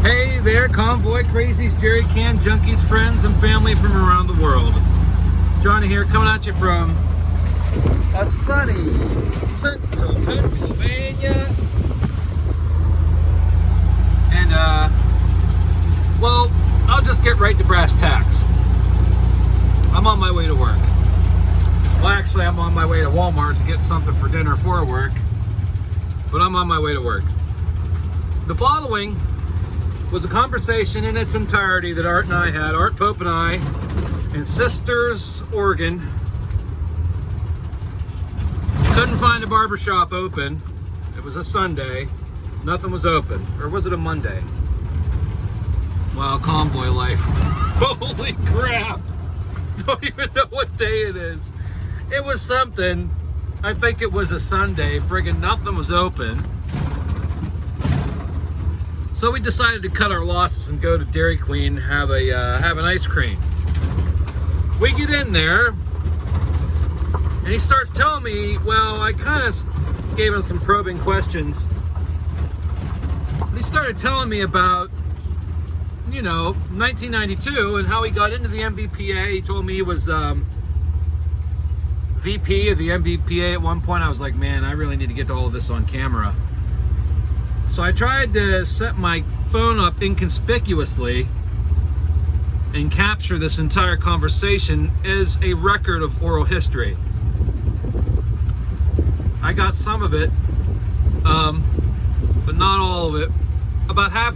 Hey there, convoy crazies, jerry can junkies, friends, and family from around the world. Johnny here, coming at you from a sunny central Pennsylvania. And, well, I'll just get right to brass tacks. I'm on my way to work. Well, actually, I'm on my way to Walmart to get something for dinner for work, but I'm on my way to work. The following was a conversation in its entirety that Art and I had, Art Pope and I, in Sisters, Oregon. Couldn't find a barbershop open. It was a Sunday. Nothing was open. Or was it a Monday? Wow, convoy life. Holy crap. Don't even know what day it is. It was something. I think it was a Sunday. Friggin' nothing was open. So we decided to cut our losses and go to Dairy Queen, have an ice cream. We get in there, and he starts telling me, well, I kind of gave him some probing questions. And he started telling me about, 1992 and how he got into the MVPA. He told me he was VP of the MVPA at one point. I was like, man, I really need to get all of this on camera. So I tried to set my phone up inconspicuously and capture this entire conversation as a record of oral history. I got some of it, but not all of it. About half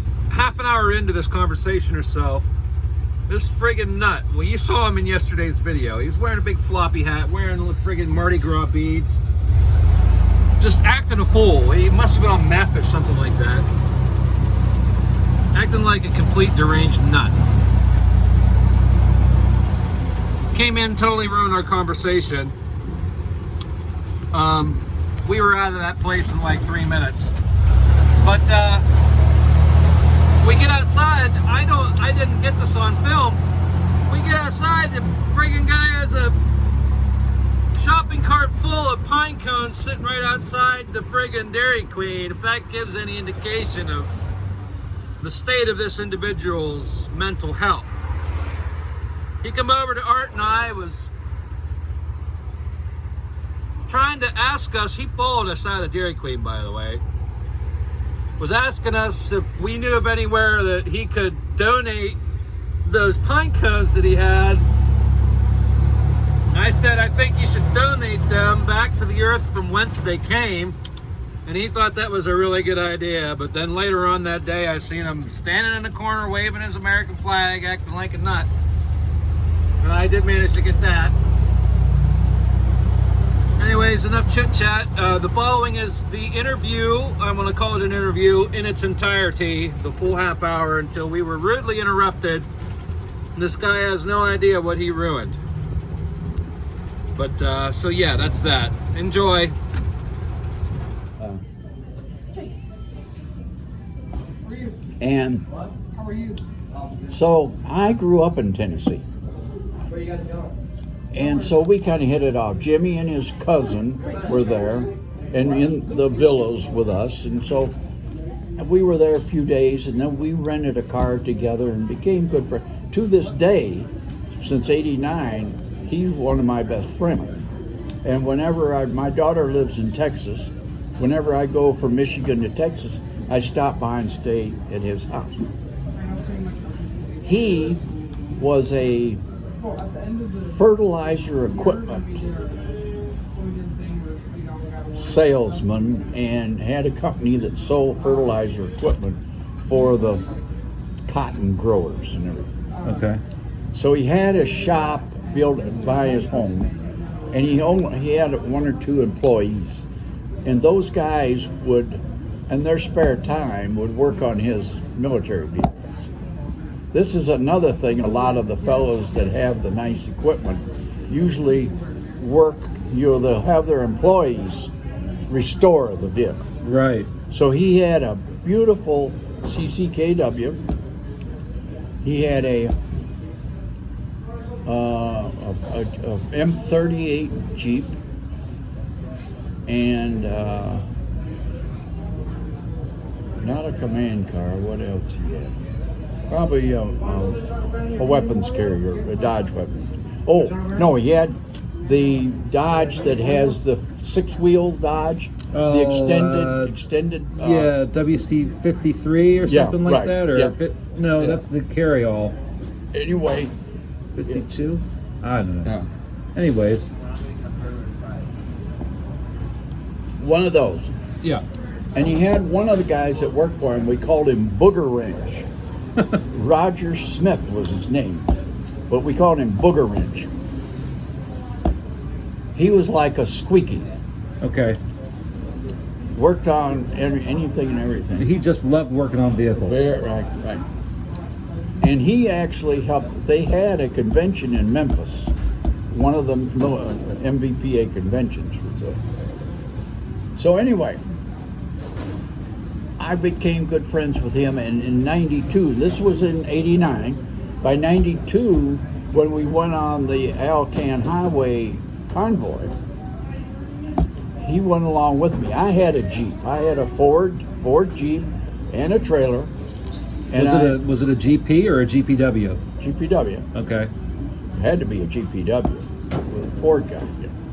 an hour into this conversation or so, this friggin' nut, well, you saw him in yesterday's video. He was wearing a big floppy hat, wearing friggin' Mardi Gras beads. Just acting a fool. He must have been on meth or something like that. Acting like a complete deranged nut. Came in, totally ruined our conversation. We were out of that place in like 3 minutes. But we get outside. I didn't get this on film. We get outside, the friggin' guy has a shopping cart full of pine cones sitting right outside the friggin' Dairy Queen. If that gives any indication of the state of this individual's mental health. He come over to Art and I, was trying to ask us, he followed us out of Dairy Queen, by the way, was asking us if we knew of anywhere that he could donate those pine cones that he had. I said, I think you should donate them back to the earth from whence they came. And he thought that was a really good idea. But then later on that day, I seen him standing in the corner waving his American flag, acting like a nut. And I did manage to get that. Anyways, enough chit chat. The following is the interview. I'm going to call it an interview in its entirety, the full half hour, until we were rudely interrupted. This guy has no idea what he ruined. But, so yeah, that's that. Enjoy. And How are you? so I grew up in Tennessee. Where are you guys going? And so we kind of hit it off. Jimmy and his cousin were there and in the villas with us. And so we were there a few days, and then we rented a car together and became good friends. To this day, since '89, he's one of my best friends. And whenever my daughter lives in Texas, whenever I go from Michigan to Texas, I stop by and stay at his house. He was a fertilizer equipment salesman and had a company that sold fertilizer equipment for the cotton growers and everything. Okay. So he had a shop built by his home, and he had 1 or 2 employees, and those guys would, in their spare time, would work on his military vehicles. This is another thing. A lot of the fellows that have the nice equipment usually work. They'll have their employees restore the vehicle. Right. So he had a beautiful CCKW. He had a M38 Jeep, and Not a command car. What else he had? Probably a weapons carrier, a Dodge weapons. Oh, no, he had the Dodge that has the 6-wheel Dodge, the extended. Yeah, WC-53 or something like right, that, or yeah. no, Yeah. that's the carry-all. Anyway, 52. I don't know. yeah, Anyways, one of those. yeah. And he had one of the guys that worked for him. We called him Booger Wrench. Roger Smith was his name, but we called him Booger Wrench. He was like a squeaky. Okay. Worked on anything and everything. He just loved working on vehicles. Right. And he actually helped. They had a convention in Memphis, one of the MVPA conventions. So anyway, I became good friends with him, and in '92, this was in '89. By '92, when we went on the Alcan Highway convoy, he went along with me. I had a Jeep. I had a Ford Jeep and a trailer. And Was it a GP or a GPW? GPW. Okay. Had to be a GPW with a Ford guy.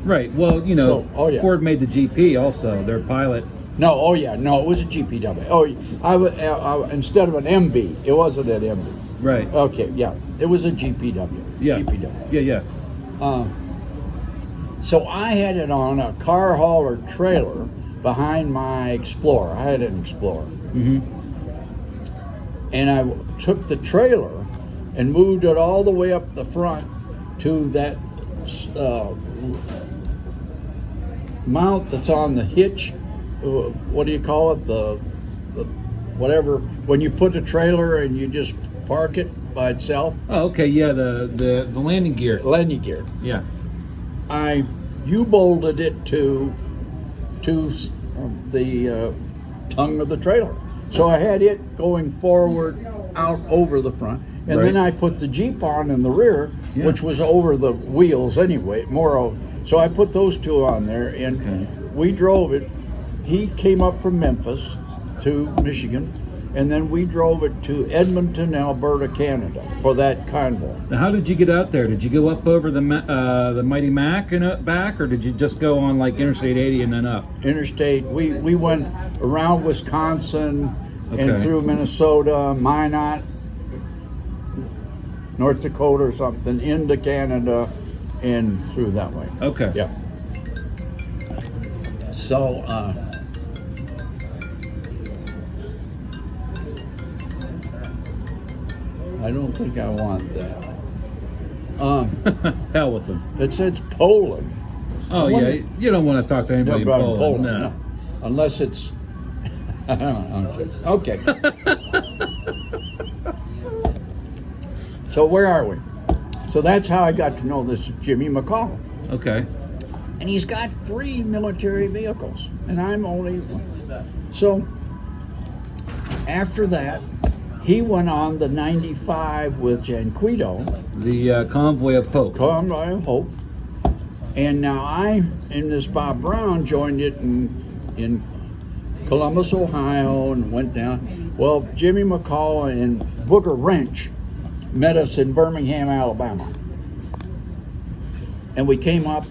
Right. Well, yeah. Ford made the GP also. Their pilot. No, it was a GPW. Oh, I instead of an MB, it wasn't an MB. Right. Okay, yeah, it was a GPW. Yeah. GPW. Yeah. So I had it on a car hauler trailer behind my Explorer. I had an Explorer. Mm-hmm. And I took the trailer and moved it all the way up the front to that mount that's on the hitch. What do you call it? The whatever. When you put the trailer and you just park it by itself. Oh, okay. Yeah. The landing gear. Landing gear. Yeah. I U-bolted it to the tongue of the trailer. So I had it going forward out over the front. And then I put the Jeep on in the rear, which was over the wheels anyway, so I put those two on there, and we drove it. He came up from Memphis to Michigan, and then we drove it to Edmonton, Alberta, Canada for that convoy. Now, how did you get out there? Did you go up over the Mighty Mac and back, or did you just go on like Interstate 80 and then up? Interstate, we went around Wisconsin and through Minnesota, Minot, North Dakota or something, into Canada and through that way. Okay. Yeah. So, I don't think I want that. Hell with them. It says Poland. Oh, yeah. You don't want to talk to anybody in Poland. No. Unless it's... I don't know. Okay. So where are we? So that's how I got to know this Jimmy McCall. Okay. And he's got 3 military vehicles, and I'm only one. So after that, he went on the 95 with Janquito. The Convoy of Hope. Convoy of Hope. And now I and this Bob Brown joined it in Columbus, Ohio, and went down. Well, Jimmy McCall and Booger Wrench met us in Birmingham, Alabama. And we came up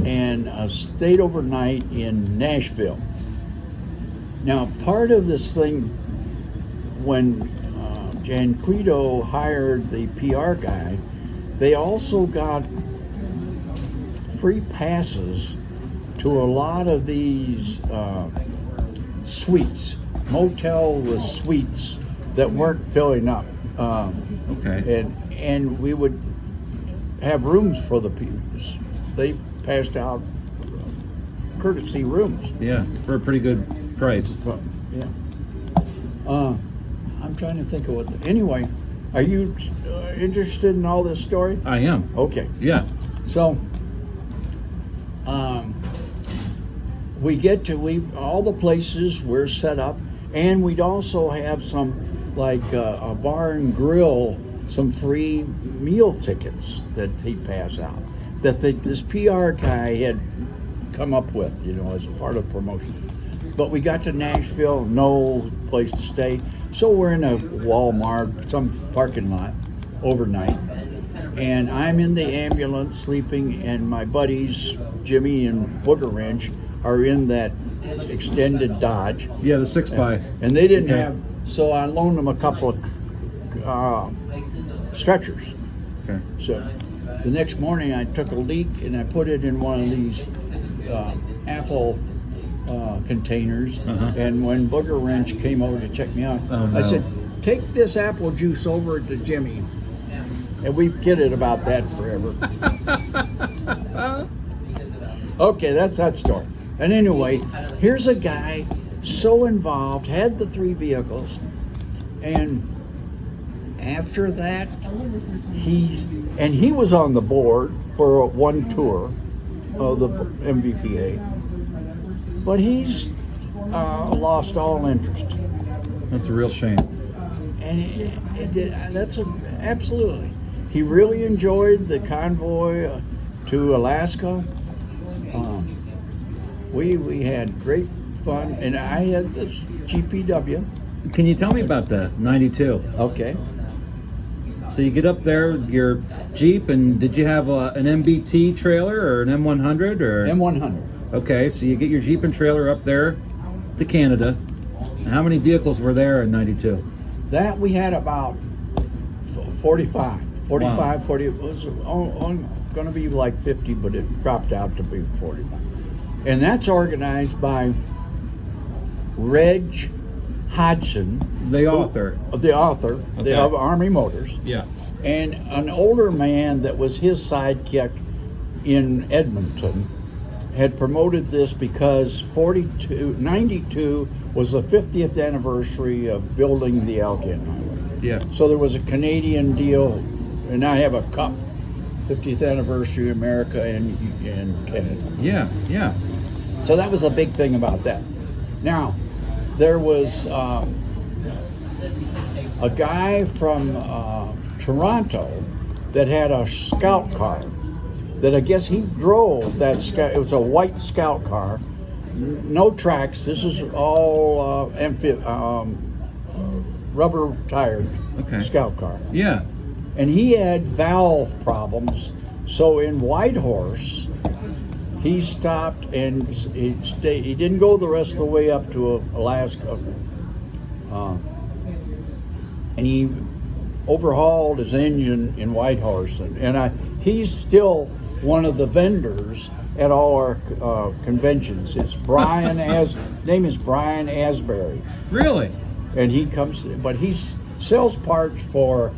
and stayed overnight in Nashville. Now, part of this thing, when Janquito hired the PR guy, they also got free passes to a lot of these suites, motel with suites that weren't filling up. Okay. And we would have rooms for the people. They passed out courtesy rooms. Yeah, for a pretty good price. Yeah. I'm trying to think of what. Anyway, are you interested in all this story? I am. Okay. Yeah. So, we get to all the places we're set up, and we'd also have some like a bar and grill, some free meal tickets that he'd pass out that this PR guy had come up with, as part of promotion. but we got to Nashville, no place to stay. So we're in a Walmart, some parking lot, overnight. And I'm in the ambulance sleeping, and my buddies, Jimmy and Booger Wrench, are in that extended Dodge. Yeah, the 6x. And they didn't Okay. have, so I loaned them a couple of stretchers. Okay. So the next morning I took a leak and I put it in one of these apple containers. And when Booger Wrench came over to check me out, Oh, no. I said, take this apple juice over to Jimmy. And we've kidded about that forever. Okay, that's that story. And anyway, here's a guy so involved, had the 3 vehicles, and after that, he was on the board for one tour of the MVPA, but he's lost all interest. That's a real shame. And absolutely. He really enjoyed the convoy to Alaska. We had great fun, and I had this GPW. Can you tell me about that 92? Okay. So you get up there, your Jeep, and did you have an MBT trailer or an M100 or? M100. Okay, so you get your Jeep and trailer up there to Canada. And how many vehicles were there in 92? That we had about 45. 45, Wow. 40. It was going to be like 50, but it dropped out to be 45. And that's organized by Reg Hodgson. The author. The author Okay. of Army Motors. Yeah. And an older man that was his sidekick in Edmonton had promoted this because 92 was the 50th anniversary of building the Alcan Highway. Yeah. So there was a Canadian deal, and I have a cup, 50th anniversary America and Canada. Yeah. Yeah. So that was a big thing about that. Now, there was a guy from Toronto that had a scout car that I guess he drove that scout. It was a white scout car, no tracks. This is all rubber tired scout car. Yeah. And he had valve problems. So in Whitehorse, he stopped and he stayed. He didn't go the rest of the way up to Alaska. And he overhauled his engine in Whitehorse. And he's still one of the vendors at all our conventions. It's Brian name is Brian Asbury. Really? And he comes, but he sells parts for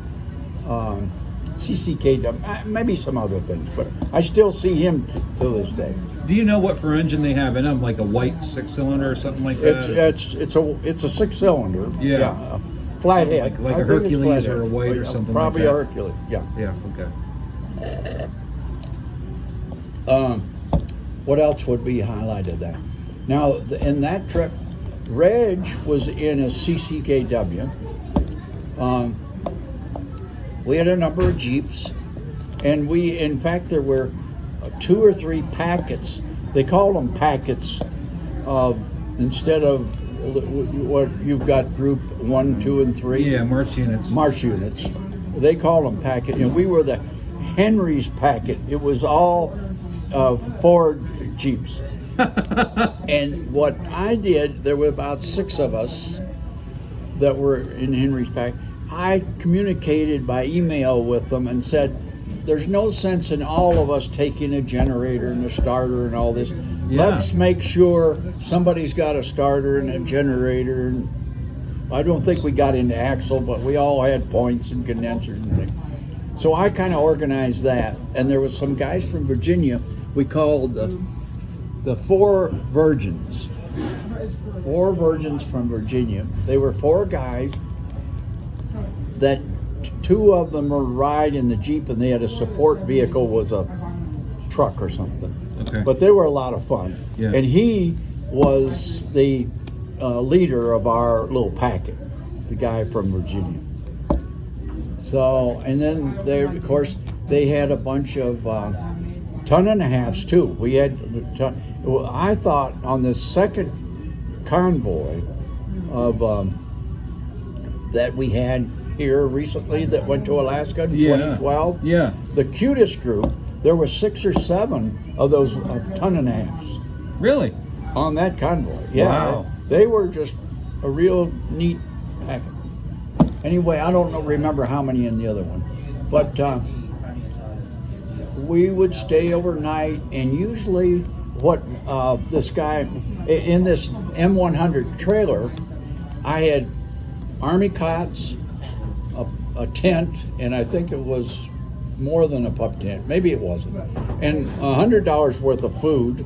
CCKW, maybe some other things, but I still see him to this day. Do you know what for engine they have in them? Like a white 6-cylinder or something like that? It's a 6-cylinder. Yeah. Flathead. Like a Hercules or a White or something like that. Probably a Hercules. Yeah. Yeah. Okay. What else would be highlighted there? Now, in that trip, Reg was in a CCKW. We had a number of Jeeps, and in fact, there were 2 or 3 packets. They call them packets instead of what you've got group 1, 2, and 3. Yeah, March units. March units. They call them packet, and we were the Henry's packet. It was all Ford Jeeps. And what I did, there were about 6 of us that were in Henry's pack. I communicated by email with them and said, there's no sense in all of us taking a generator and a starter and all this. Yeah. Let's make sure somebody's got a starter and a generator. And I don't think we got into axle, but we all had points and condensers and things. So I kind of organized that. And there was some guys from Virginia we called the 4 Virgins. 4 Virgins from Virginia. They were 4 guys that 2 of them were ride in the Jeep, and they had a support vehicle, was a truck or something. Okay. But they were a lot of fun. Yeah. And he was the leader of our little packet, the guy from Virginia. So, and then of course, they had a bunch of 1.5 tons too. We had, I thought on the second convoy of that we had here recently that went to Alaska in 2012. Yeah. The cutest group, there were 6 or 7 of those ton and a halves Really? on that convoy. Yeah, Wow. they were just a real neat packet. Anyway, I don't remember how many in the other one, but we would stay overnight, and usually what this guy in this M100 trailer, I had army cots, a tent, and I think it was more than a pup tent. Maybe it wasn't. And $100 worth of food,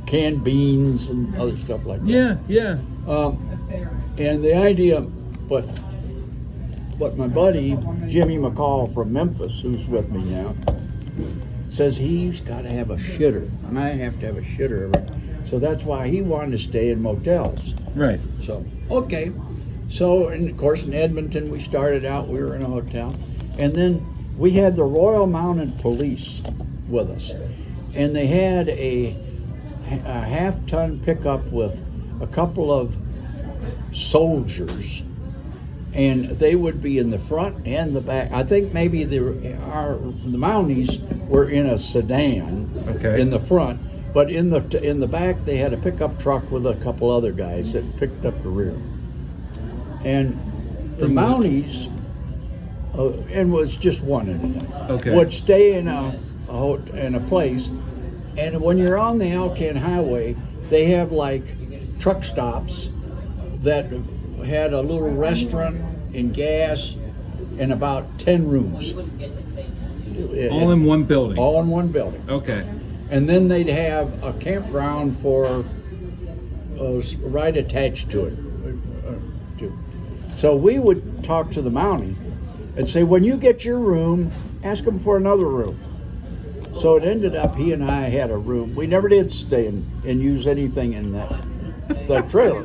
canned beans and other stuff like that. Yeah, yeah. And the idea, but my buddy Jimmy McCall from Memphis, who's with me now, says he's got to have a shitter, and I have to have a shitter. So that's why he wanted to stay in motels. Right. So, okay. So, and of course, in Edmonton, we started out, we were in a hotel. And then we had the Royal Mounted Police with us. And they had a half-ton pickup with a couple of soldiers. And they would be in the front and the back. I think maybe the Mounties were in a sedan in the front. But in the back, they had a pickup truck with a couple other guys that picked up the rear. And the Mounties, and was just one at a time, would stay in a place. And when you're on the Alcan Highway, they have like truck stops that had a little restaurant and gas and about 10 rooms. All in one building? All in one building. Okay. And then they'd have a campground for right attached to it. So we would talk to the Mountie and say, when you get your room, ask them for another room. So it ended up he and I had a room. We never did stay and use anything in that trailer.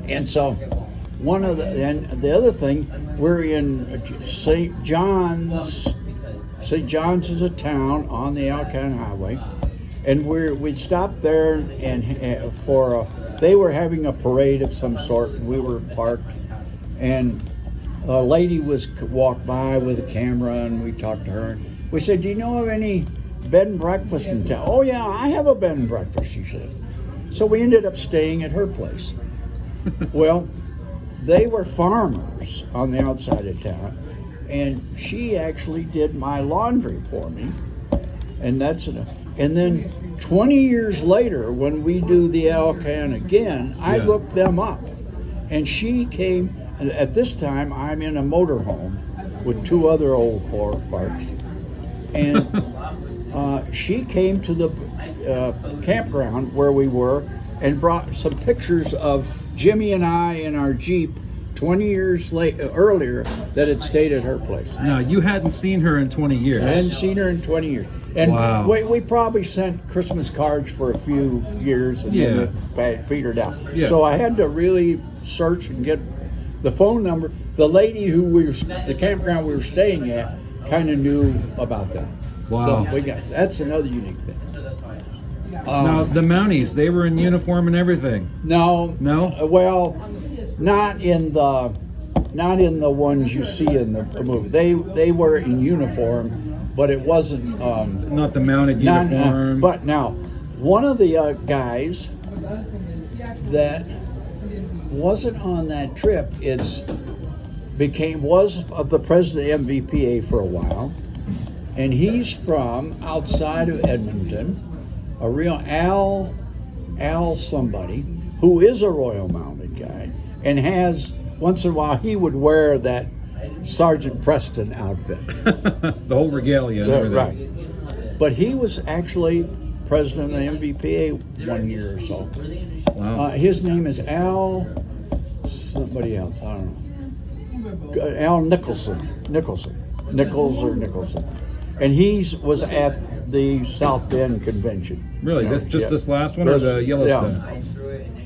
And so the other thing, we're in St. John's. St. John's is a town on the Alcan Highway, and we stopped there and they were having a parade of some sort, and we were parked, and a lady walked by with a camera, and we talked to her. We said, "Do you know of any bed and breakfast in town?" "Oh yeah, I have a bed and breakfast," she said. So we ended up staying at her place. Well, they were farmers on the outside of town, and she actually did my laundry for me, and and then 20 years later, when we do the Alcan again, I looked them up, and she came. At this time, I'm in a motorhome with 2 other old farts, and she came to the campground where we were and brought some pictures of Jimmy and I in our Jeep 20 years earlier that had stayed at her place. Now, you hadn't seen her in 20 years. I hadn't seen her in 20 years. And wow. we probably sent Christmas cards for a few years and then it petered out. Yeah. So I had to really search and get the phone number. The lady the campground we were staying at kind of knew about that. Wow. So that's another unique thing. Now, the Mounties, they were in uniform and everything. No. Well, not in the ones you see in the movie. They were in uniform, but it wasn't not the mounted uniform. But now, one of the guys that wasn't on that trip was the president of MVPA for a while, and he's from outside of Edmonton, a real Al somebody who is a Royal Mounted guy, and has once in a while he would wear that Sergeant Preston outfit, the whole regalia, and everything. Right? But he was actually president of the MVPA 1 year or so. Wow. His name is Al. Somebody else, I don't know. Al Nicholson, Nichols, and he was at the South Bend convention. Really, this last one or the Yellowstone? Yeah.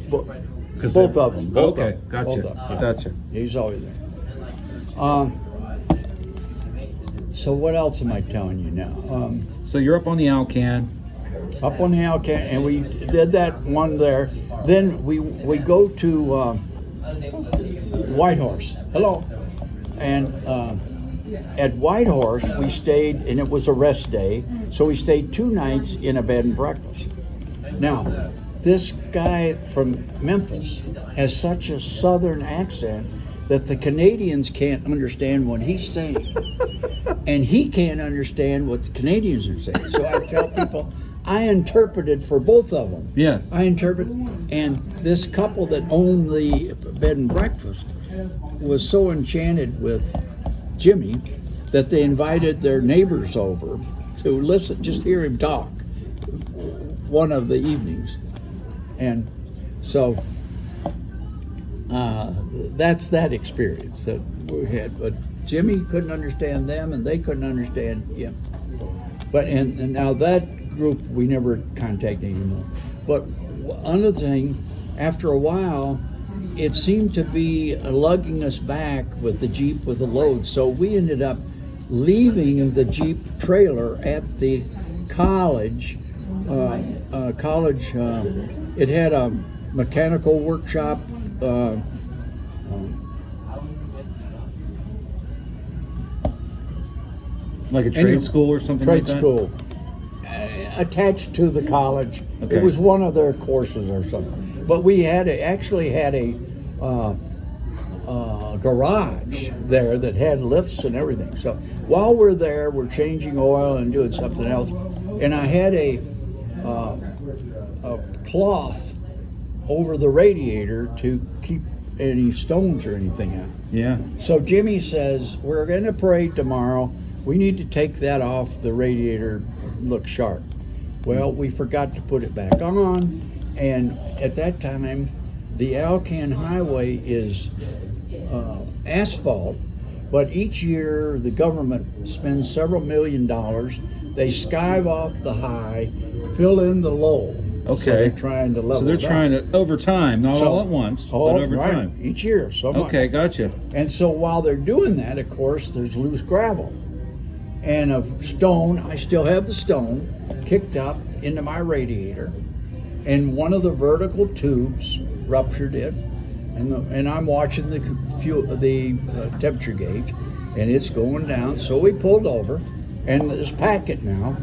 Both of them. Okay, gotcha. Gotcha. He's always there. So what else am I telling you now? So you're up on the Alcan. Up on the Alcan, and we did that one there. Then we go to Whitehorse. Hello. And at Whitehorse, we stayed, and it was a rest day, so we stayed 2 nights in a bed and breakfast. Now, this guy from Memphis has such a southern accent that the Canadians can't understand what he's saying. And he can't understand what the Canadians are saying. So I tell people, I interpreted for both of them. Yeah. I interpret, and this couple that owned the bed and breakfast was so enchanted with Jimmy that they invited their neighbors over to listen, just hear him talk one of the evenings. And so that's that experience that we had. But Jimmy couldn't understand them, and they couldn't understand him. But and now that group we never contacted anymore. But another thing, after a while, it seemed to be lugging us back with the Jeep with the load. So we ended up leaving the Jeep trailer at the college. It had a mechanical workshop. Like a trade school or something trade like that? school attached to the college. Okay. It was one of their courses or something. But we actually had a garage there that had lifts and everything. So while we're there, we're changing oil and doing something else. And I had a cloth over the radiator to keep any stones or anything out. Yeah. So Jimmy says, we're going to parade tomorrow. We need to take that off the radiator, look sharp. Well, we forgot to put it back on. And at that time, the Alcan Highway is asphalt, but each year the government spends several $1 million. They skive off the high, fill in the low. Okay. So they're trying to level So they're it trying out. to, over time, not So- all at once, all but over right, time. each year, so much. Okay, gotcha. And so while they're doing that, of course, there's loose gravel. And a stone, I still have the stone, kicked up into my radiator. And one of the vertical tubes ruptured it. And I'm watching the temperature gauge, and it's going down. So we pulled over, and this packet now,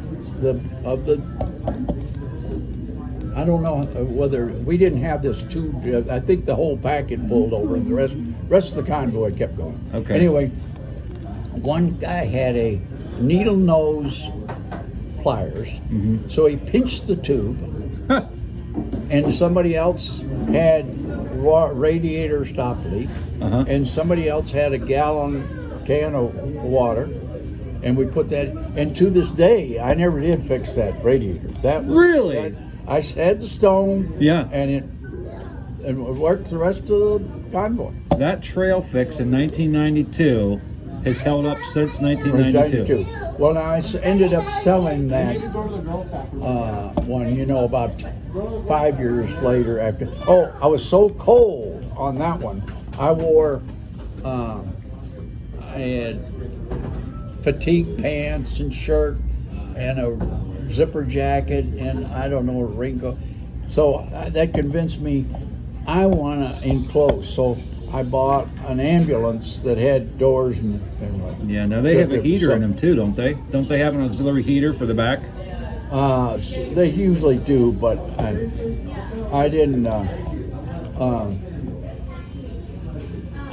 I don't know whether, we didn't have this tube, I think the whole packet pulled over, and the rest of the convoy kept going. Okay. Anyway, one guy had a needle nose pliers, so he pinched the tube, and somebody else had radiator stop leak, and somebody else had a gallon can of water, and we put that, and to this day, I never did fix that radiator. That was, Really? I had the stone, Yeah. and it worked the rest of the convoy. That trail fix in 1992 has held up since 1992. Well, now I ended up selling that one, about 5 years later after. Oh, I was so cold on that one. I wore, I had fatigue pants and shirt and a zipper jacket and I don't know, a raincoat. So that convinced me I want to enclose. So I bought an ambulance that had doors and Yeah, now they have a heater in so- them too, don't they? Don't they have an auxiliary heater for the back? They usually do, but I didn't.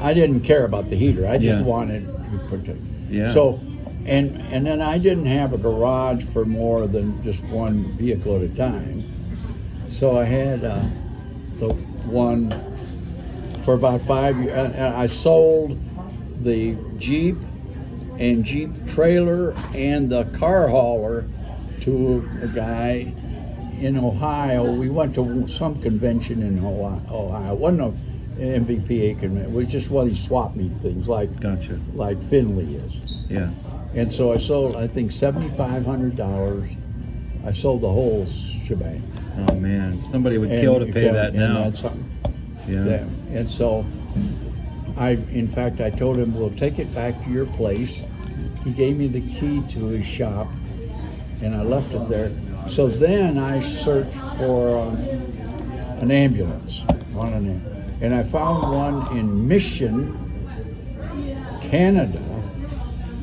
I didn't care about the heater. I just Yeah. wanted to protect. Yeah. So, and then I didn't have a garage for more than just one vehicle at a time. So I had the one for about 5 years. I sold the Jeep and Jeep trailer and the car hauler to a guy in Ohio. We went to some convention in Ohio. It wasn't an MVPA convention. It was just one of these swap meet things Gotcha. like Finley is. Yeah. And so I sold, I think, $7,500. I sold the whole shebang. Oh man, somebody would And kill to you pay can- that and now. that's something. Yeah. Yeah. And so in fact, I told him, we'll take it back to your place. He gave me the key to his shop, and I left it there. So then I searched for an ambulance, and I found one in Mission, Canada,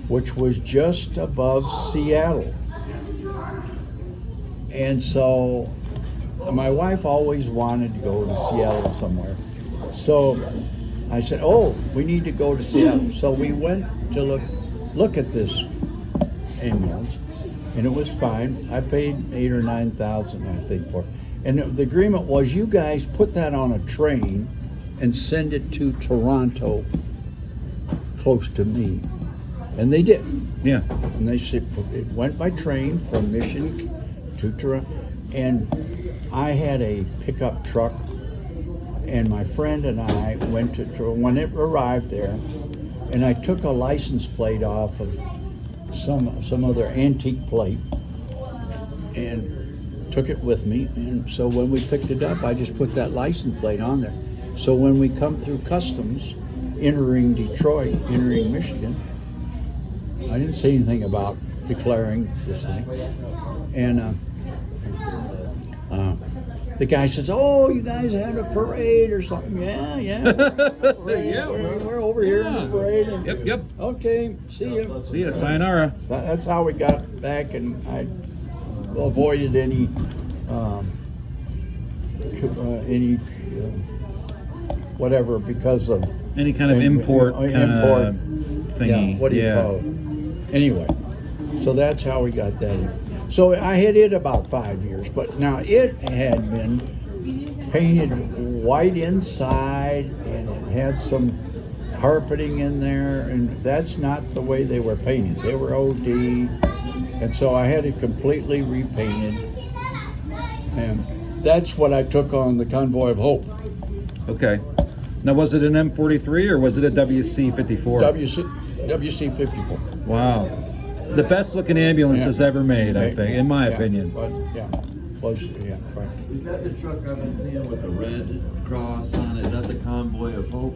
which was just above Seattle. And so my wife always wanted to go to Seattle somewhere. So I said, oh, we need to go to Seattle. So we went to look at this ambulance, and it was fine. I paid $8,000 or $9,000, I think, for it. And the agreement was you guys put that on a train and send it to Toronto, close to me. And they did. Yeah. And they said it went by train from Mission to Toronto. And I had a pickup truck, and my friend and I went to when it arrived there, and I took a license plate off of some other antique plate and took it with me. And so when we picked it up, I just put that license plate on there. So when we come through customs, entering Detroit, entering Michigan, I didn't say anything about declaring this thing. And the guy says, "Oh, you guys had a parade or something?" Yeah. Parade. Yeah, we're over here in the parade. And, Yep. Okay, see you. See ya, sayonara. So that's how we got back, and I avoided any whatever because of Any kind of import kind of thingy. Yeah, what do you call it? Anyway, so that's how we got that in. So I had it about 5 years, but now it had been painted white inside, and it had some carpeting in there, and that's not the way they were painted. They were OD, and so I had it completely repainted, and that's what I took on the Convoy of Hope. Okay. Now, was it an M43 or was it a WC54? WC54. Wow. The best looking ambulances ever made, I think, in my opinion. But, right. Is that the truck I've been seeing with the red cross on it? Is that the Convoy of Hope?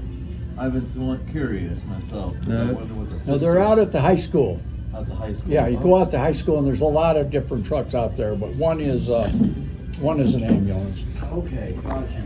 I've been somewhat curious myself. I wonder what the No, they're out at the high school. at the high school. Yeah, you go out to high school, and there's a lot of different trucks out there, but one is an ambulance. Okay, gotcha.